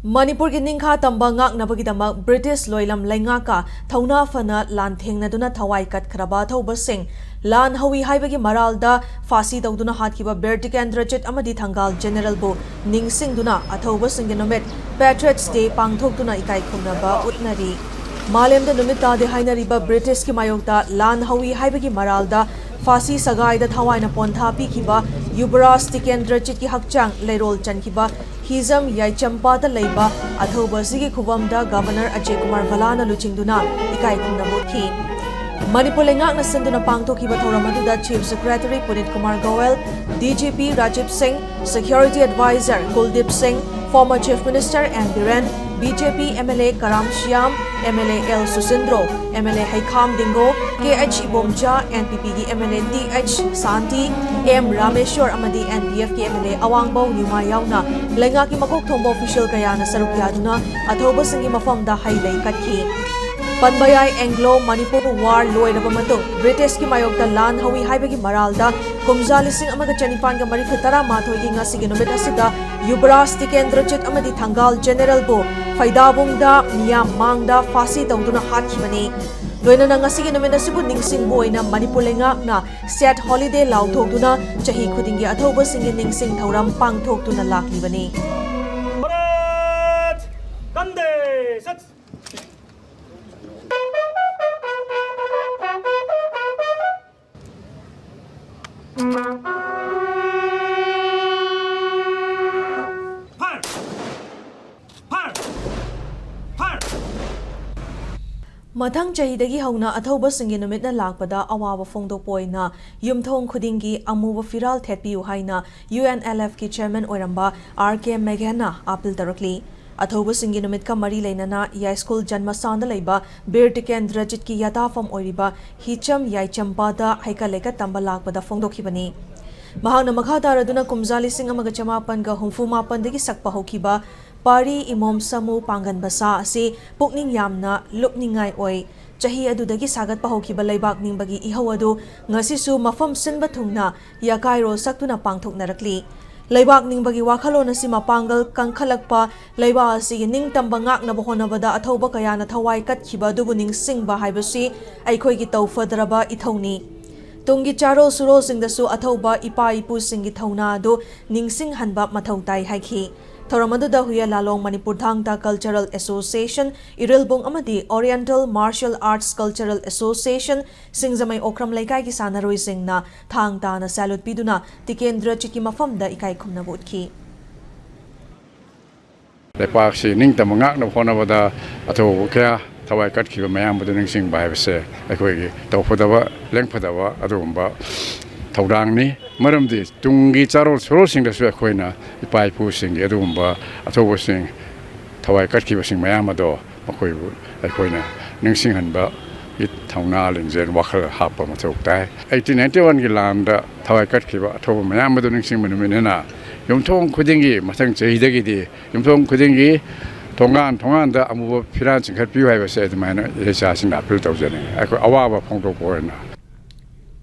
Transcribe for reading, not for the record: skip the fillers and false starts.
Manipur ki ningkha tamba ngak nabagidamag British loilam laingaka thauna fana lan thengnaduna thawai kat khraba thauba sing lan hawi haibagi maralda fasi dauduna hatkiba Bertikendra chit amadi thangal general bu ningsingduna athauba singinomet Patriots Day pangthokduna ikai khunaba utnari malemda numita de hainariba British ki mayokta lan hawi haibagi maralda fasi sagaida thawaina pontha pikhiba Yubraj Tikendra chit ki hakchang leirol chankiba Hizam Yaichampa da Leiba Athoba Sigi Kubamda Governor Ajay Kumar Valana Luchingduna Ikai Kundabuthi Manipur Lengak na Sinduna Pangtokiba Thoramadu Chief Secretary Punit Kumar Goel, DGP Rajib Singh, Security Advisor Kuldeep Singh, former Chief Minister N. Biren, BJP MLA Karam Shyam, MLA L. Susindro, MLA Haikam Dingo, KH Ibomcha, NPP MLA DH Santi, M. Rameshwar Amadi NDF MLA Awangbo Numa Yauna, Lengaki Makok Thombo official Kayana Sarukyaduna, Athoba Singi Mafamda Hailay Katki. Panbayay Anglo-Manipur War loiraba matung British ki mayokta lan hawi haibagi maralda kumza lising amaga chanipan ga mari futara mathoi gi nga siginumit asida Yubraj Tikendra chit amadi thangal general bu faidabungda miyam mangda fasi tawduna hathibani loina na nga siginumit asibu ningsing bu oina Manipur lengak na set holiday lauthokduna chahi khudingi athoba singi ningsing thauram pangthokduna laklibani Mathang chahidagi hauna athoba singi numitna lakpada awawa phongdokpa oina yumthong khudingi amuba firal thetpiu haina UNLF ki chairman oiramba RK Meghana apil tarakli athoba singi numit ka mari leinana ya school janmasanda leiba Bertikendra chit ki yatafam oiriba hicham yaichampa da haikaleka tamba lakpada phongdokhibani mahangna makha taraduna kumjali sing amaga chamapan ga humfu mapan degi sakpa hokiba Pari imom samu pangan basa asi pukning yamna lupningai oi chahi adudagi sagat pahokiba leibak ningbagi ihawadu ngasisu mafam sinba thungna yakairo saktuna pangthoknarakli leibak ningbagi wakhalon asi mapangal kangkhalakpa leiba asi ningtamba ngakna bahonabada athoba kayana thawai katkhiba dubu ningsingba haibasi aikhoigi tawfadraba ithongni Tungi charo suro singdasu athoba ipa ipu singi thawna adu ningsing hanba mathautai haiki Thoramadu Huya Lalong Manipur Thangta Cultural Association, Irilbong Amadi Oriental Martial Arts Cultural Association, Singzamay Okram Laikai ki Sanaroi Singna, Thangta na Salute Piduna, Tikendra Chiki Mafamda Ikai Kumnabutki. Lepak si ning tamangak na honabada ato kaya tawai katki mayam buduning sing bahibse akoigi tawfadawa lengfadawa adumba Taurang ni maramdi tungi charol soro sing da suya koina ipai pu sing edumba athobo sing thawai katki basing mayamado makoi koina ningsing hanba it thauna lengjen wakhal hapa mathok tai 1891 gi lamda thawai katki ba athobo mayamado ningsing manumena yumthong khudingi mathang chehidagi di yumthong khudingi tongan da amubo phiran chingkhat piu haibase admaina yesa sing apil tawjane ako awaba phongdo koina